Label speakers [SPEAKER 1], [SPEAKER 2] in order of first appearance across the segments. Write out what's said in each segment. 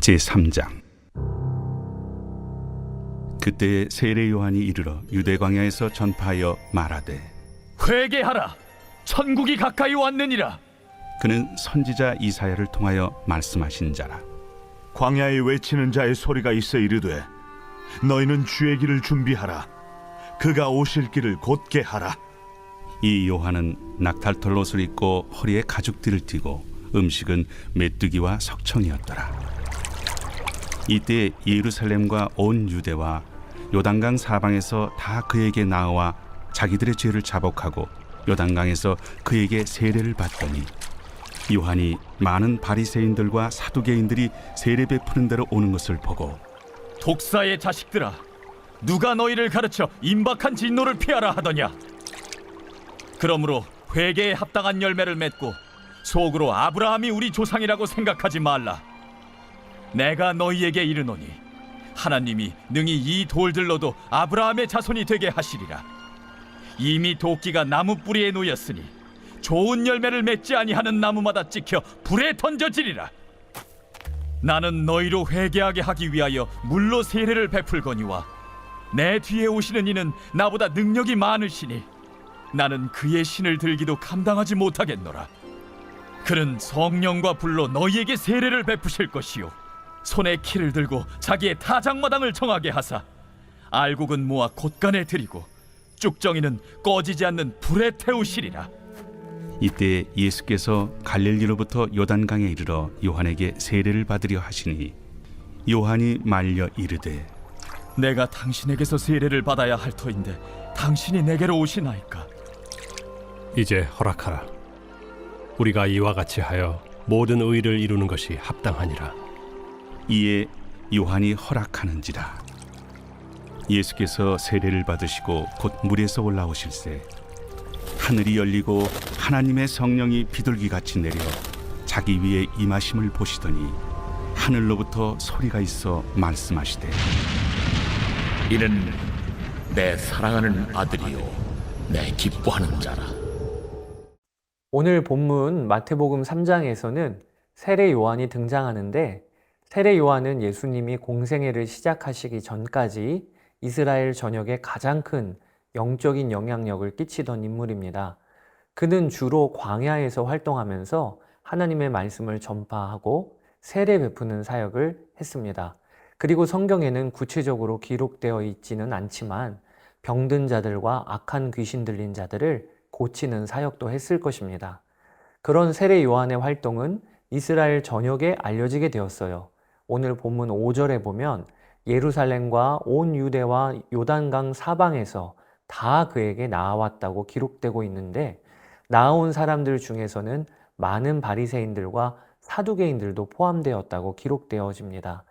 [SPEAKER 1] 제3장. 그때 세례 요한이 이르러 유대 광야에서 전파하여 말하되,
[SPEAKER 2] 회개하라, 천국이 가까이 왔느니라.
[SPEAKER 1] 그는 선지자 이사야를 통하여 말씀하신 자라.
[SPEAKER 3] 광야에 외치는 자의 소리가 있어 이르되, 너희는 주의 길을 준비하라, 그가 오실 길을 곧게 하라.
[SPEAKER 1] 이 요한은 낙탈털 옷을 입고 허리에 가죽띠를 띠고 음식은 메뚜기와 석청이었더라. 이때 예루살렘과 온 유대와 요단강 사방에서 다 그에게 나와 자기들의 죄를 자복하고 요단강에서 그에게 세례를 받더니, 요한이 많은 바리새인들과 사두개인들이 세례 베푸는 데로 오는 것을 보고,
[SPEAKER 2] 독사의 자식들아, 누가 너희를 가르쳐 임박한 진노를 피하라 하더냐? 그러므로 회개에 합당한 열매를 맺고 속으로 아브라함이 우리 조상이라고 생각하지 말라. 내가 너희에게 이르노니 하나님이 능히 이 돌들로도 아브라함의 자손이 되게 하시리라. 이미 도끼가 나무 뿌리에 놓였으니 좋은 열매를 맺지 아니하는 나무마다 찍혀 불에 던져지리라. 나는 너희로 회개하게 하기 위하여 물로 세례를 베풀거니와 내 뒤에 오시는 이는 나보다 능력이 많으시니 나는 그의 신을 들기도 감당하지 못하겠노라. 그는 성령과 불로 너희에게 세례를 베푸실 것이요, 손에 키를 들고 자기의 타작마당을 정하게 하사 알곡은 모아 곳간에 들이고 쭉정이는 꺼지지 않는 불에 태우시리라.
[SPEAKER 1] 이때 예수께서 갈릴리로부터 요단강에 이르러 요한에게 세례를 받으려 하시니, 요한이 말려 이르되,
[SPEAKER 2] 내가 당신에게서 세례를 받아야 할 터인데 당신이 내게로 오시나이까?
[SPEAKER 4] 이제 허락하라. 우리가 이와 같이 하여 모든 의를 이루는 것이 합당하니라.
[SPEAKER 1] 이에 요한이 허락하는지라. 예수께서 세례를 받으시고 곧 물에서 올라오실새 하늘이 열리고 하나님의 성령이 비둘기같이 내려 자기 위에 임하심을 보시더니, 하늘로부터 소리가 있어 말씀하시되,
[SPEAKER 5] 이는 내 사랑하는 아들이요 내 기뻐하는 자라.
[SPEAKER 6] 오늘 본문 마태복음 3장에서는 세례 요한이 등장하는데, 세례 요한은 예수님이 공생애를 시작하시기 전까지 이스라엘 전역에 가장 큰 영적인 영향력을 끼치던 인물입니다. 그는 주로 광야에서 활동하면서 하나님의 말씀을 전파하고 세례 베푸는 사역을 했습니다. 그리고 성경에는 구체적으로 기록되어 있지는 않지만 병든 자들과 악한 귀신 들린 자들을 고치는 사역도 했을 것입니다. 그런 세례 요한의 활동은 이스라엘 전역에 알려지게 되었어요. 오늘 본문 5절에 보면 예루살렘과 온 유대와 요단강 사방에서 다 그에게 나아왔다고 기록되고 있는데, 나아온 사람들 중에서는 많은 바리새인들과 사두개인들도 포함되었다고 기록되어집니다.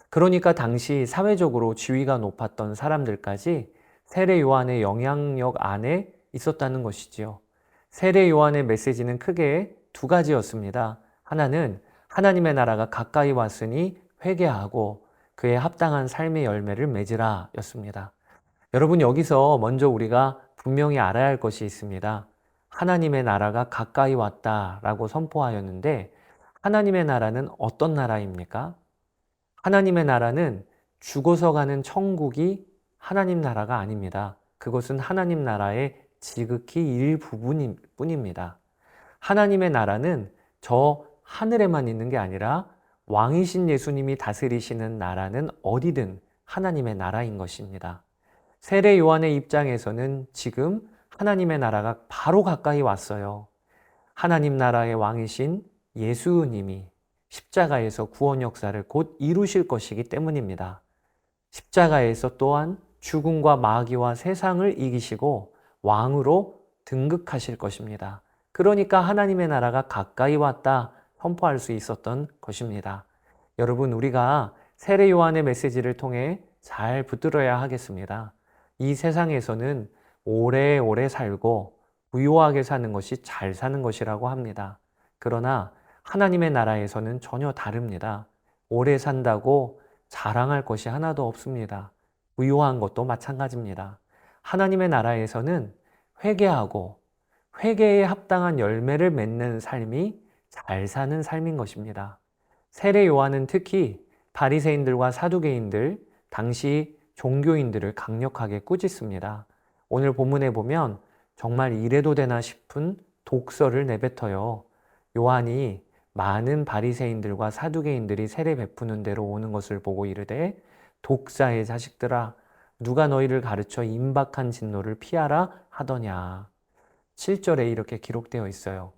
[SPEAKER 6] 그러니까 당시 사회적으로 지위가 높았던 사람들까지 세례 요한의 영향력 안에 있었다는 것이지요. 세례 요한의 메시지는 크게 두 가지였습니다. 하나는 하나님의 나라가 가까이 왔으니 회개하고 그에 합당한 삶의 열매를 맺으라 였습니다. 여러분, 여기서 먼저 우리가 분명히 알아야 할 것이 있습니다. 하나님의 나라가 가까이 왔다라고 선포하였는데, 하나님의 나라는 어떤 나라입니까? 하나님의 나라는 죽어서 가는 천국이 하나님 나라가 아닙니다. 그것은 하나님 나라의 지극히 일부분일 뿐입니다. 하나님의 나라는 저 하늘에만 있는 게 아니라 왕이신 예수님이 다스리시는 나라는 어디든 하나님의 나라인 것입니다. 세례 요한의 입장에서는 지금 하나님의 나라가 바로 가까이 왔어요. 하나님 나라의 왕이신 예수님이 십자가에서 구원 역사를 곧 이루실 것이기 때문입니다. 십자가에서 또한 죽음과 마귀와 세상을 이기시고 왕으로 등극하실 것입니다. 그러니까 하나님의 나라가 가까이 왔다 선포할 수 있었던 것입니다. 여러분, 우리가 세례 요한의 메시지를 통해 잘 붙들어야 하겠습니다. 이 세상에서는 오래오래 살고 부유하게 사는 것이 잘 사는 것이라고 합니다. 그러나 하나님의 나라에서는 전혀 다릅니다. 오래 산다고 자랑할 것이 하나도 없습니다. 부유한 것도 마찬가지입니다. 하나님의 나라에서는 회개하고 회개에 합당한 열매를 맺는 삶이 잘 사는 삶인 것입니다. 세례 요한은 특히 바리새인들과 사두개인들, 당시 종교인들을 강력하게 꾸짖습니다. 오늘 본문에 보면 정말 이래도 되나 싶은 독설을 내뱉어요. 요한이 많은 바리새인들과 사두개인들이 세례 베푸는 데로 오는 것을 보고 이르되 독사의 자식들아 누가 너희를 가르쳐 임박한 진노를 피하라 하더냐. 7절에 이렇게 기록되어 있어요.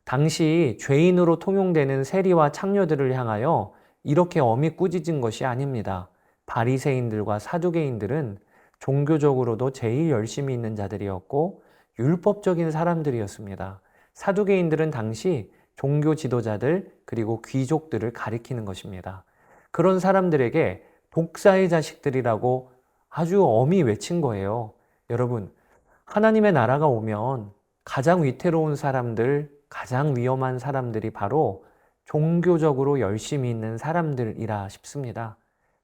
[SPEAKER 6] 당시 죄인으로 통용되는 세리와 창녀들을 향하여 이렇게 엄히 꾸짖은 것이 아닙니다. 바리새인들과 사두개인들은 종교적으로도 제일 열심히 있는 자들이었고 율법적인 사람들이었습니다. 사두개인들은 당시 종교 지도자들 그리고 귀족들을 가리키는 것입니다. 그런 사람들에게 독사의 자식들이라고 아주 엄히 외친 거예요. 여러분, 하나님의 나라가 오면 가장 위태로운 사람들, 가장 위험한 사람들이 바로 종교적으로 열심히 있는 사람들이라 싶습니다.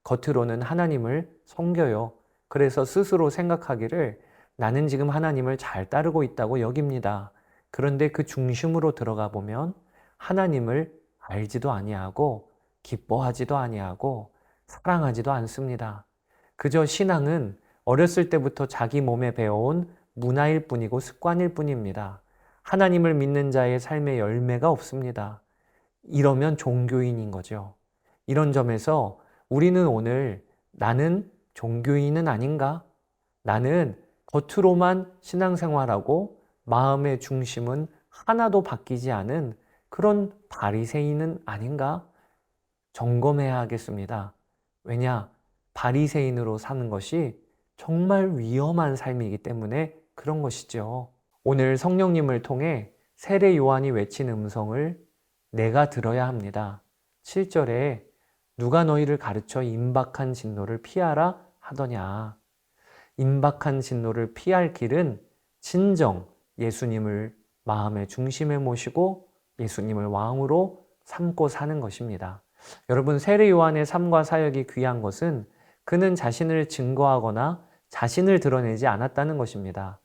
[SPEAKER 6] 겉으로는 하나님을 섬겨요. 그래서 스스로 생각하기를 나는 지금 하나님을 잘 따르고 있다고 여깁니다. 그런데 그 중심으로 들어가 보면 하나님을 알지도 아니하고 기뻐하지도 아니하고 사랑하지도 않습니다. 그저 신앙은 어렸을 때부터 자기 몸에 배워온 문화일 뿐이고 습관일 뿐입니다. 하나님을 믿는 자의 삶의 열매가 없습니다. 이러면 종교인인 거죠. 이런 점에서 우리는 오늘 나는 종교인은 아닌가? 나는 겉으로만 신앙생활하고 마음의 중심은 하나도 바뀌지 않은 그런 바리새인은 아닌가? 점검해야 하겠습니다. 왜냐? 바리새인으로 사는 것이 정말 위험한 삶이기 때문에 그런 것이죠. 오늘 성령님을 통해 세례 요한이 외친 음성을 내가 들어야 합니다. 7절에 누가 너희를 가르쳐 임박한 진노를 피하라 하더냐. 임박한 진노를 피할 길은 진정 예수님을 마음의 중심에 모시고 예수님을 왕으로 삼고 사는 것입니다. 여러분, 세례 요한의 삶과 사역이 귀한 것은 그는 자신을 증거하거나 자신을 드러내지 않았다는 것입니다.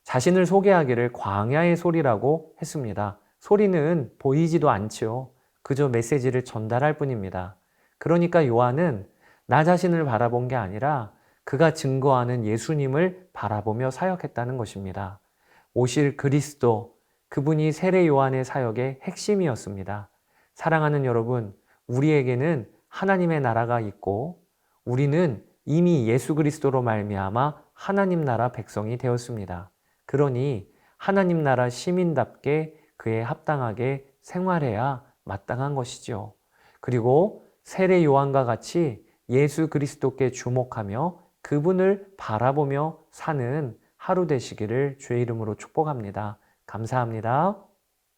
[SPEAKER 6] 자신을 소개하기를 광야의 소리라고 했습니다. 소리는 보이지도 않죠. 그저 메시지를 전달할 뿐입니다. 그러니까 요한은 나 자신을 바라본 게 아니라 그가 증거하는 예수님을 바라보며 사역했다는 것입니다. 오실 그리스도, 그분이 세례 요한의 사역의 핵심이었습니다. 사랑하는 여러분, 우리에게는 하나님의 나라가 있고 우리는 이미 예수 그리스도로 말미암아 하나님 나라 백성이 되었습니다. 그러니 하나님 나라 시민답게 그에 합당하게 생활해야 마땅한 것이죠. 그리고 세례 요한과 같이 예수 그리스도께 주목하며 그분을 바라보며 사는 하루 되시기를 주의 이름으로 축복합니다. 감사합니다.